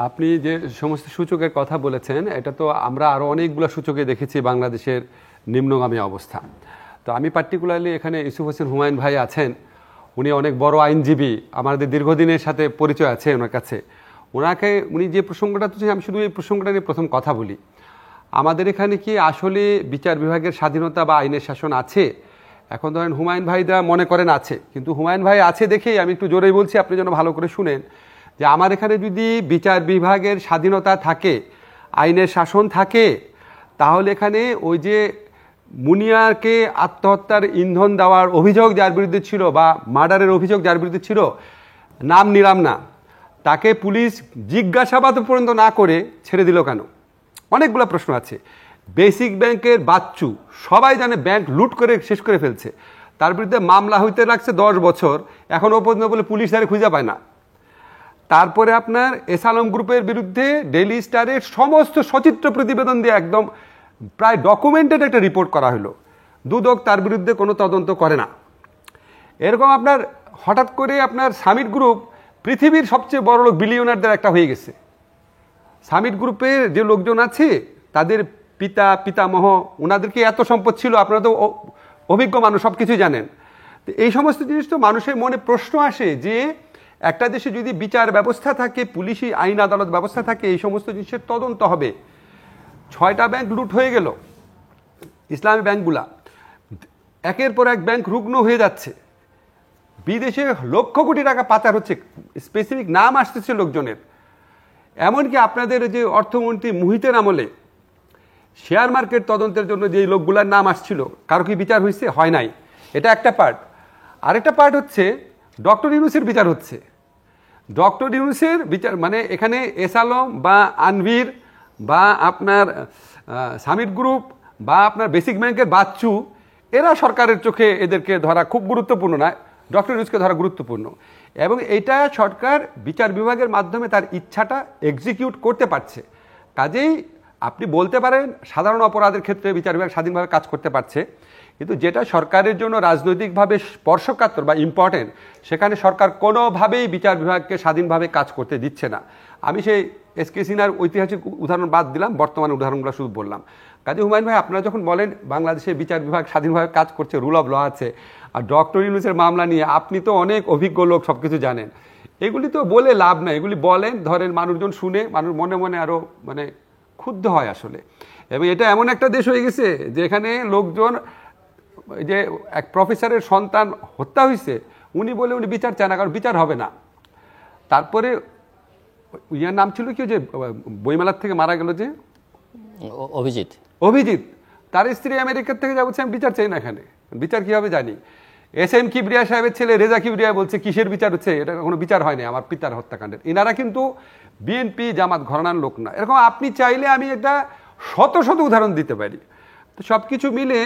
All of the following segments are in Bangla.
আপনি যে সমস্ত সূচকের কথা বলেছেন, এটা তো আমরা আরও অনেকগুলো সূচকে দেখেছি বাংলাদেশের নিম্নগামী অবস্থা। তো আমি পার্টিকুলারলি এখানে ইউসুফ হোসেন হুমায়ুন ভাই আছেন, উনি অনেক বড় আইনজীবী, আমাদের দীর্ঘদিনের সাথে পরিচয় আছে ওনার কাছে। উনি যে প্রসঙ্গটা তুলছেন, আমি শুধু এই প্রসঙ্গটা নিয়ে প্রথম কথা বলি। আমাদের এখানে কি আসলে বিচার বিভাগের স্বাধীনতা বা আইনের শাসন আছে? এখন ধরেন হুমায়ুন ভাইরা মনে করেন আছে, কিন্তু হুমায়ুন ভাই আছে দেখেই আমি একটু জোরেই বলছি, আপনি যেন ভালো করে শুনেন, যে আমার এখানে যদি বিচার বিভাগের স্বাধীনতা থাকে, আইনের শাসন থাকে, তাহলে এখানে ওই যে মুনিয়াকে আত্মহত্যার ইন্ধন দেওয়ার অভিযোগ যার বিরুদ্ধে ছিল, বা মার্ডারের অভিযোগ যার বিরুদ্ধে ছিল, নাম নিলাম না, তাকে পুলিশ জিজ্ঞাসাবাদ পর্যন্ত না করে ছেড়ে দিল কেন? অনেকগুলো প্রশ্ন আছে। বেসিক ব্যাংকের বাচ্চু, সবাই জানে ব্যাংক লুট করে শেষ করে ফেলছে, তার বিরুদ্ধে মামলা হইতে লাগছে 10 বছর, এখনও পর্যন্ত বলে পুলিশ তারে খুঁজে পায় না। তারপরে আপনার এস আলম গ্রুপের বিরুদ্ধে ডেইলি স্টারের সমস্ত সচিত্র প্রতিবেদন দিয়ে একদম প্রায় ডকুমেন্টেড একটা রিপোর্ট করা হলো, দুদক তার বিরুদ্ধে কোনো তদন্ত করে না। এরকম আপনার হঠাৎ করে আপনার সামিট গ্রুপ পৃথিবীর সবচেয়ে বড় লোক বিলিয়নারদের একটা হয়ে গেছে। সামিট গ্রুপের যে লোকজন আছে, তাদের পিতামহ, ওনাদেরকে এত সম্পদ ছিল, আপনারা তো অভিজ্ঞ মানুষ, সব কিছুই জানেন। তো এই সমস্ত জিনিস তো মানুষের মনে প্রশ্ন আসে যে একটা দেশে যদি বিচার ব্যবস্থা থাকে, পুলিশি আইন আদালত ব্যবস্থা থাকে, এই সমস্ত জিনিসের তদন্ত হবে। 6টা ব্যাংক লুট হয়ে গেল, ইসলামী ব্যাংকগুলা, একের পর এক ব্যাংক রুগ্ন হয়ে যাচ্ছে, বিদেশে লক্ষ কোটি টাকা পাচার হচ্ছে, স্পেসিফিক নাম আসতেছে লোকজনের। এমনকি আপনাদের যে অর্থমন্ত্রী মুহিতের আমলে শেয়ার মার্কেট তদন্তের জন্য যে লোকগুলার নাম আসছিল, কারো কি বিচার হয়েছে? হয় নাই। এটা একটা পার্ট। আরেকটা পার্ট হচ্ছে ডক্টর ইউনূসের বিচার হচ্ছে। ডক্টর ইউনূসের বিচার মানে এখানে এস আলম বা আনভির বা আপনার সামিট গ্রুপ বা আপনার বেসিক ব্যাংকের বাচ্চু, এরা সরকারের চোখে এদেরকে ধরা খুব গুরুত্বপূর্ণ নয়, ডক্টর ইউনূসকে ধরা গুরুত্বপূর্ণ। এবং এটা সরকার বিচার বিভাগের মাধ্যমে তার ইচ্ছাটা এক্সিকিউট করতে পারছে। কাজেই আপনি বলতে পারেন সাধারণ অপরাধের ক্ষেত্রে বিচার বিভাগ স্বাধীনভাবে কাজ করতে পারছে, কিন্তু যেটা সরকারের জন্য রাজনৈতিকভাবে স্পর্শকাতর বা ইম্পর্টেন্ট, সেখানে সরকার কোনোভাবেই বিচার বিভাগকে স্বাধীনভাবে কাজ করতে দিচ্ছে না। আমি সেই এসকে সিনহার ঐতিহাসিক উদাহরণ বাদ দিলাম, বর্তমান উদাহরণগুলো শুধু বললাম। কাজে হুমায়ুন ভাই, আপনারা যখন বলেন বাংলাদেশের বিচার বিভাগ স্বাধীনভাবে কাজ করছে, রুল অফ ল আছে, আর ডক্টর ইউনূসের মামলা নিয়ে আপনি তো অনেক অভিজ্ঞ লোক, সব কিছু জানেন, এগুলি তো বলে লাভ নাই। এগুলি বলেন, ধরেন মানুষজন শুনে, মানুষ মনে মনে আরও মানে ক্ষুব্ধ হয় আসলে। এবং এটা এমন একটা দেশ হয়ে গেছে যেখানে লোকজন, যে এক প্রফেসরের সন্তান হত্যা হয়েছে, উনি বলে উনি বিচার চায় না, কারণ বিচার হবে না। তারপরে ইয়ার নাম ছিল কি, যে বইমেলার থেকে মারা গেল, যে অভিজিৎ, তার স্ত্রী আমেরিকার থেকে যা বলছে, আমি বিচার চাই না, এখানে বিচার কী হবে জানি। এস এম কিবরিয়া সাহেবের ছেলে রেজা কিবরিয়া বলছে কিসের বিচার হচ্ছে, এটা কোনো বিচার হয়নি আমার পিতার হত্যাকাণ্ডের। এনারা কিন্তু বিএনপি জামাত ঘরানার লোক না। এরকম আপনি চাইলে আমি একটা শত শত উদাহরণ দিতে পারি। তো সব কিছু মিলে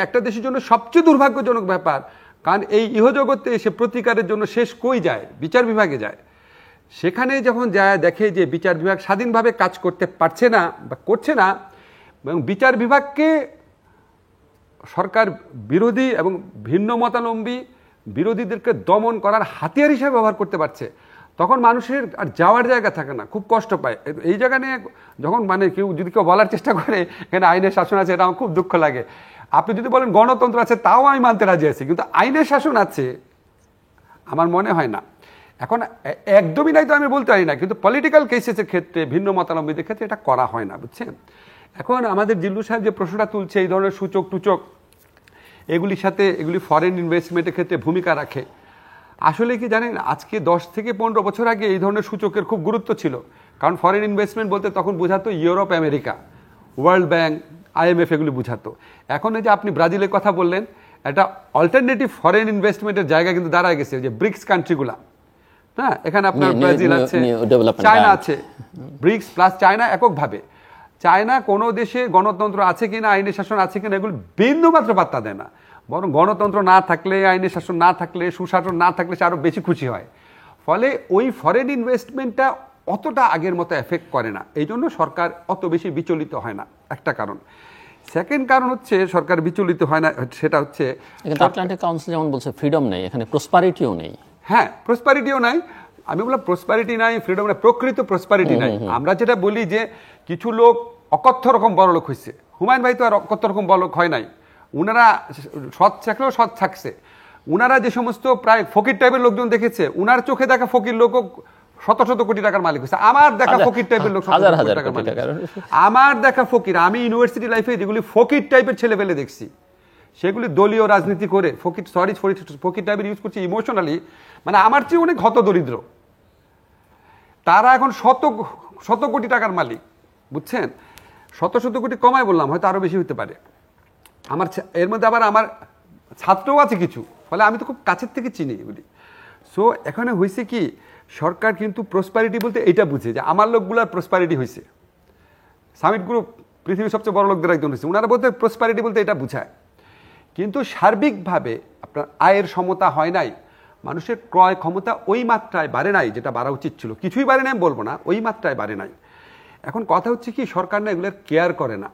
একটা দেশের জন্য সবচেয়ে দুর্ভাগ্যজনক ব্যাপার, কারণ এই ইহজগতে এসে প্রতিকারের জন্য শেষ কই যায়? বিচার বিভাগে যায়। সেখানে যখন যায় দেখে যে বিচার বিভাগ স্বাধীনভাবে কাজ করতে পারছে না বা করছে না, এবং বিচার বিভাগকে সরকার বিরোধী এবং ভিন্ন মতাবলম্বী বিরোধীদেরকে দমন করার হাতিয়ার হিসেবে ব্যবহার করতে পারছে, তখন মানুষের আর যাওয়ার জায়গা থাকে না, খুব কষ্ট পায়। এই জায়গা নিয়ে যখন মানে কেউ বলার চেষ্টা করে এখানে আইনের শাসন আছে, এটা আমার খুব দুঃখ লাগে। আপনি যদি বলেন গণতন্ত্র আছে, তাও আমি মানতে রাজি আছি, কিন্তু আইনের শাসন আছে আমার মনে হয় না। এখন একদমই নাই তো আমি বলতে পারি না, কিন্তু পলিটিক্যাল কেসেসের ক্ষেত্রে, ভিন্ন মতাবলম্বীদের ক্ষেত্রে এটা করা হয় না, বুঝছেন? এখন আমাদের জিল্লু সাহেব যে প্রশ্নটা তুলছে, এই ধরনের সূচক টুচক এগুলির সাথে, এগুলি ফরেন ইনভেস্টমেন্টের ক্ষেত্রে ভূমিকা রাখে। আসলে কি জানেন, আজকে 10 থেকে 15 বছর আগে এই ধরনের সূচকের খুব গুরুত্ব ছিল, কারণ ফরেন ইনভেস্টমেন্ট বলতে তখন বোঝাতো Europe, America, world bank, IMF, এগুলি বোঝাতো। এখন এই যে আপনি ব্রাজিলের কথা বললেন, একটা অল্টারনেটিভ ফরেন ইনভেস্টমেন্টের জায়গা কিন্তু দাঁড়ায় গেছে, যে ব্রিক্স কান্ট্রিগুলা। হ্যাঁ, এখানে আপনার ব্রাজিল আছে, চায়না আছে, ব্রিক্স প্লাস চায়না এককভাবে। চায়না কোনো দেশে গণতন্ত্র আছে কিনা, আইনের শাসন আছে কিনা, এগুলো বিন্দুমাত্র পাত্তা দেয় না, বরং গণতন্ত্র না থাকলে, আইনের শাসন না থাকলে, সুশাসন না থাকলে সে আরও বেশি খুশি হয়। ফলে ওই ফরেন ইনভেস্টমেন্টটা অতটা আগের মতো এফেক্ট করে না, এই জন্য সরকার অত বেশি বিচলিত হয় না, একটা কারণ। সেকেন্ড কারণ হচ্ছে সরকার বিচলিত হয় না, সেটা হচ্ছে আটলান্টিক কাউন্সিল যেমন বলছে ফ্রিডম নেই, এখানে প্রসপারিটিও নেই। হ্যাঁ, প্রসপারিটিও নাই। আমি বললাম প্রসপারিটি নাই, ফ্রিডম নাই, প্রকৃত প্রসপারিটি নাই। আমরা যেটা বলি যে কিছু লোক অকথ্য রকম বড় লোক হয়েছে, হুমায়ুন ভাই তো আর অকথ্য রকম বড় লোক হয় নাই, উনারা সৎ থাকলেও সৎ থাকছে। উনারা যে সমস্ত প্রায় ফকির টাইপের লোকজন দেখেছে, উনার চোখে দেখা ফকির লোকও শত শত কোটি টাকার মালিক হয়েছে। আমার দেখা ফকির টাইপের লোক আমার দেখা ফকির, আমি ইউনিভার্সিটি লাইফে যেগুলি ফকির টাইপের ছেলে পেলে দেখছি, সেগুলি দলীয় রাজনীতি করে ফকির, সরি ফকির টাইপের ইউজ করছি ইমোশনালি, মানে আমার চেয়ে অনেক হত দরিদ্র, তারা এখন শত শত কোটি টাকার মালিক, বুঝছেন? শত শত কোটি কমায় বললাম, হয়তো আরো বেশি হতে পারে। আমার এর মধ্যে আবার আমার ছাত্রও আছে কিছু, ফলে আমি তো খুব কাছের থেকে চিনি এগুলি। সো এখানে হয়েছে কি, সরকার কিন্তু প্রসপারিটি বলতে এটা বুঝে যে আমার লোকগুলার প্রসপারিটি হয়েছে। সামিট গ্রুপ পৃথিবীর সবচেয়ে বড় লোকদের একজন হয়েছে, ওনারা বলতে প্রসপারিটি বলতে এটা বুঝায়। কিন্তু সার্বিকভাবে আপনার আয়ের সমতা হয় নাই, মানুষের ক্রয় ক্ষমতা ওই মাত্রায় বাড়ে নাই যেটা বাড়া উচিত ছিল। কিছুই বাড়ে নাই বলবো না, ওই মাত্রায় বাড়ে নাই। এখন কথা হচ্ছে কি, সরকার না এগুলোর কেয়ার করে না,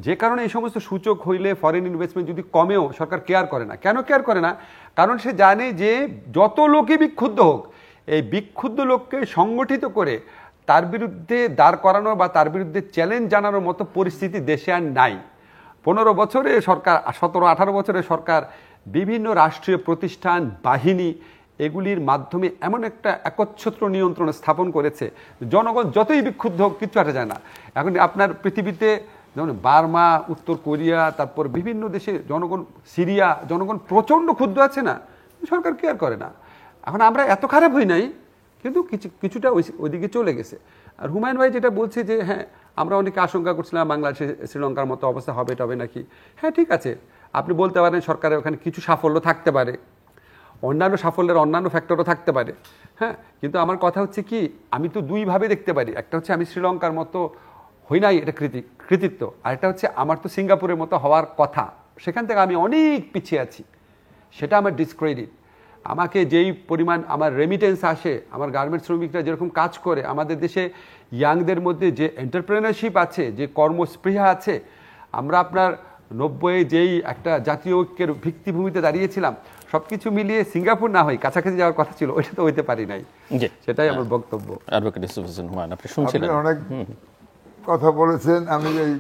যে কারণে এই সমস্ত সূচক হইলে ফরেন ইনভেস্টমেন্ট যদি কমেও সরকার কেয়ার করে না। কেন কেয়ার করে না? কারণ সে জানে যে যত লোকই বিক্ষুব্ধ হোক, এই বিক্ষুব্ধ লোককে সংগঠিত করে তার বিরুদ্ধে দাঁড় করানো বা তার বিরুদ্ধে চ্যালেঞ্জ জানানোর মতো পরিস্থিতি দেশে আর নাই। 15 বছরে সরকার, 17-18 বছরে সরকার বিভিন্ন রাষ্ট্রীয় প্রতিষ্ঠান, বাহিনী, এগুলির মাধ্যমে এমন একটা একচ্ছত্র নিয়ন্ত্রণ স্থাপন করেছে, জনগণ যতই বিক্ষুব্ধ হোক কিচ্ছু আসে যায় না। এখন আপনার পৃথিবীতে যেমন বার্মা, উত্তর কোরিয়া, তারপর বিভিন্ন দেশে জনগণ, সিরিয়া, জনগণ প্রচণ্ড ক্ষুব্ধ আছে না, সরকার কেয়ার করে না। এখন আমরা এত খারাপ হই নাই, কিন্তু কিছুটা ওইদিকে চলে গেছে। আর হুমায়ুন ভাই যেটা বলছে যে হ্যাঁ, আমরা অনেকে আশঙ্কা করছিলাম বাংলাদেশে শ্রীলঙ্কার মতো অবস্থা হবে টবে নাকি। হ্যাঁ ঠিক আছে, আপনি বলতে পারেন সরকারের ওখানে কিছু সাফল্য থাকতে পারে, অন্যান্য সাফল্যের অন্যান্য ফ্যাক্টরও থাকতে পারে। হ্যাঁ, কিন্তু আমার কথা হচ্ছে কি, আমি তো দুইভাবে দেখতে পারি। একটা হচ্ছে আমি শ্রীলঙ্কার মতো হই নাই, এটা কৃতিত্ব। আর একটা হচ্ছে আমার তো সিঙ্গাপুরের মতো হওয়ার কথা, সেখান থেকে আমি অনেক পিছিয়ে আছি, সেটা আমার ডিসক্রেডিট। আমাকে যেই পরিমাণ আমার রেমিটেন্স আসে, আমার গার্মেন্টস শ্রমিকরা যেরকম কাজ করে, আমাদের দেশে ইয়াংদের মধ্যে যে এন্টারপ্রেনারশিপ আছে, যে কর্মস্পৃহা আছে, আমরা আপনার 90-এ যেই একটা জাতীয় ঐক্যের ভিত্তিভূমিতে দাঁড়িয়েছিলাম, সবকিছু মিলিয়ে সিঙ্গাপুর না হয় কাছাকাছি যাওয়ার কথা ছিল, ওইটা তো হইতে পারি নাই। সেটাই আমার বক্তব্য। আপনি অনেক কথা বলেছেন, আমি এই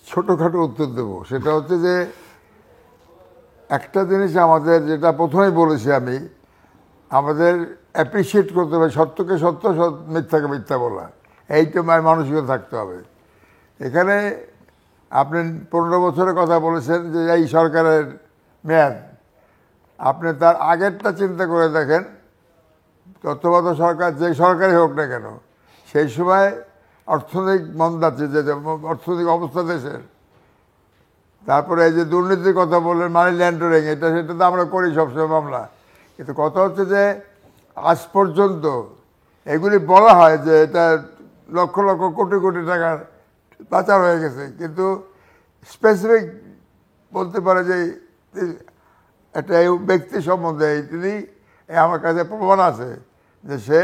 ছোটখাটো উত্তর দেব। সেটা হচ্ছে যে একটা জিনিস আমাদের, যেটা প্রথমেই বলেছি আমি, আমাদের অ্যাপ্রিসিয়েট করতে হবে সত্যকে সত্য, মিথ্যাকে মিথ্যা বলা, এইটা মানসিকতা থাকতে হবে। এখানে আপনি 15 বছরের কথা বলেছেন যে এই সরকারের মেয়াদ, আপনি তার আগেরটা চিন্তা করে দেখেন, তত্ত্বাবধায়ক সরকার যে সরকারই হোক না কেন, সেই সময় অর্থনৈতিক মন্দা, যে অর্থনৈতিক অবস্থা দেশের, তারপরে এই যে দুর্নীতির কথা বললেন, মানি ল্যান্ডারিং, এটা সেটা তো আমরা করি সবসময় মামলা, কিন্তু কথা হচ্ছে যে আজ পর্যন্ত এগুলি বলা হয় যে এটা লক্ষ লক্ষ কোটি কোটি টাকার পাচার হয়ে গেছে, কিন্তু স্পেসিফিক বলতে পারে যে একটা ব্যক্তি সম্বন্ধে তিনি, আমার কাছে প্রমাণ আছে যে সে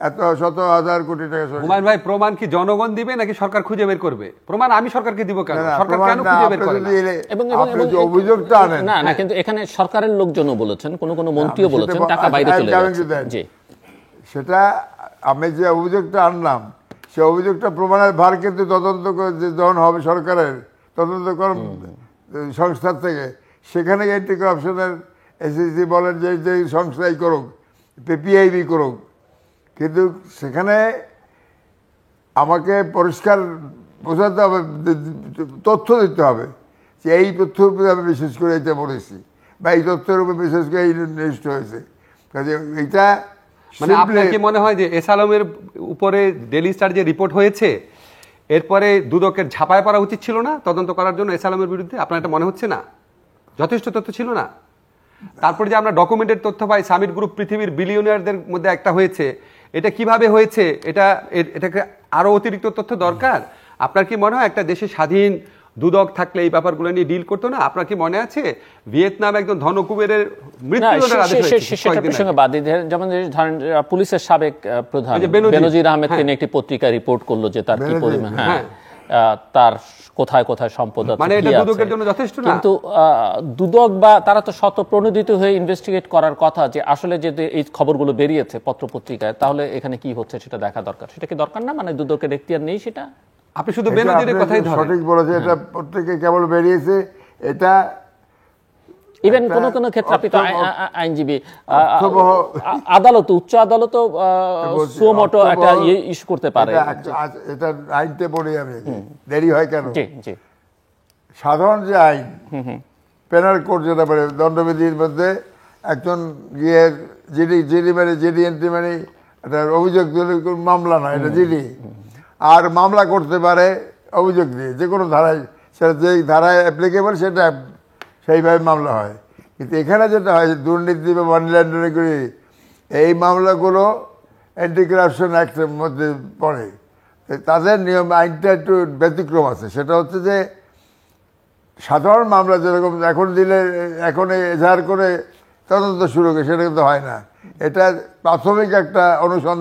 এত শত হাজার কোটি টাকা। হুমায়ুন ভাই, প্রমাণ কি জনগণ দিবে নাকি সরকার খুঁজে বের করবে? প্রমাণ আমি সরকারকে দিব কেন? সরকার কেন খুঁজে বের করে না? এবং অভিযোগটা আনেন না না, কিন্তু এখানে সরকারের লোকজনও বলেছেন, কোন কোন মন্ত্রীও বলেছেন টাকা বাইরে চলে যাচ্ছে। জি, সেটা আমি যে অভিযোগটা আনলাম, সে অভিযোগটা প্রমাণের ভার কিন্তু তদন্ত যখন হবে সরকারের তদন্ত সংস্থার থেকে, সেখানে অ্যান্টি করাপশনের এসএসসি বলেন যে যে সংস্থাই করুক, পিআইবি করুক, কিন্তু সেখানে আমাকে পরিষ্কার বোঝাতে হবে, তথ্য দিতে হবে যে এই তথ্যের উপরে আমি বিশেষ করে এটা বলেছি, বা এই তথ্যের উপরে বিশেষ করে এই নির্দিষ্ট হয়েছে। কাজে এইটা মানে আপনার কি মনে হয় যে এস আলমের উপরে ডেইলি স্টার যে রিপোর্ট হয়েছে, এরপরে দুদকের ঝাঁপায় পড়া উচিত ছিল না তদন্ত করার জন্য এস আলমের বিরুদ্ধে? আপনার এটা মনে হচ্ছে না যথেষ্ট তথ্য ছিল না? তারপরে যে আমরা ডকুমেন্টেড তথ্য পাই, সামিট গ্রুপ পৃথিবীর বিলিয়নিয়ারদের মধ্যে একটা হয়েছে, এটা কিভাবে হয়েছে, এটাকে আরো অতিরিক্ত তথ্য দরকার। আপনার কি মনে হয় একটা দেশে স্বাধীন দুদক থাকলে এই ব্যাপারগুলো নিয়ে ডিল করতো না? আপনার কি মনে আছে ভিয়েতনাম একজন ধনকুবেরের মৃত্যুদণ্ডের আদেশ হয়েছে? সেটা প্রসঙ্গে বাদ দিয়ে, যেমন ধরেন পুলিশের সাবেক প্রধান বেনজির আহমেদকে নিয়ে একটি পত্রিকা রিপোর্ট করলো যে তার কি পরিমাণ, তার কোথায় কোথায় সম্পদ আছে, মানে কি এটা আছে। দুদকের জন্য যথেষ্ট না? কিন্তু দুদক বা তারা তো স্বতঃপ্রণোদিত হয়ে ইনভেস্টিগেট করার কথা, যে আসলে যে এই খবরগুলো বেরিয়েছে পত্রপত্রিকায়, তাহলে এখানে কি হচ্ছে সেটা দেখা দরকার। সেটা কি দরকার না? মানে দুদকের এখতিয়ার নেই সেটা? আপনি শুধু বেনজিরের কথাই ধরেন। সঠিক বলেছে, এটা প্রত্যেকে কেবল বেরিয়েছে। এটা ইভেন কোন কোন ক্ষেত্রে আপনি তো আইনজীবী, আদালত, উচ্চ আদালত সুও মোটো একটা ইস্যু করতে পারে। এটা আইনতে পড়ি আমি, দেরি হয় কেন? জি জি। সাধারণ যে আইন, পেনাল কোড যেটা বলে, দণ্ডবিধির মধ্যে একজন গিয়ে জিডি এন্ট্রি মানে একটা অভিযোগ দিলে মামলা নয়, এটা জিডি। আর মামলা করতে পারে অভিযোগ দিয়ে, যে কোনো ধারায়, সেটা যে ধারায় অ্যাপ্লিকেবল সেটা সেইভাবে মামলা হয়। কিন্তু এখানে যেটা হয়, দুর্নীতি বা মানি লন্ডারিং, এই মামলাগুলো অ্যান্টি কারাপশন অ্যাক্টের মধ্যে পড়ে। তাদের নিয়ম, আইনটা একটু ব্যতিক্রম আছে। সেটা হচ্ছে যে সাধারণ মামলা যেরকম এখন দিলে, এখন এজাহার করে তদন্ত শুরু করে, সেটা কিন্তু হয় না। এটা প্রাথমিক একটা অনুসন্ধান।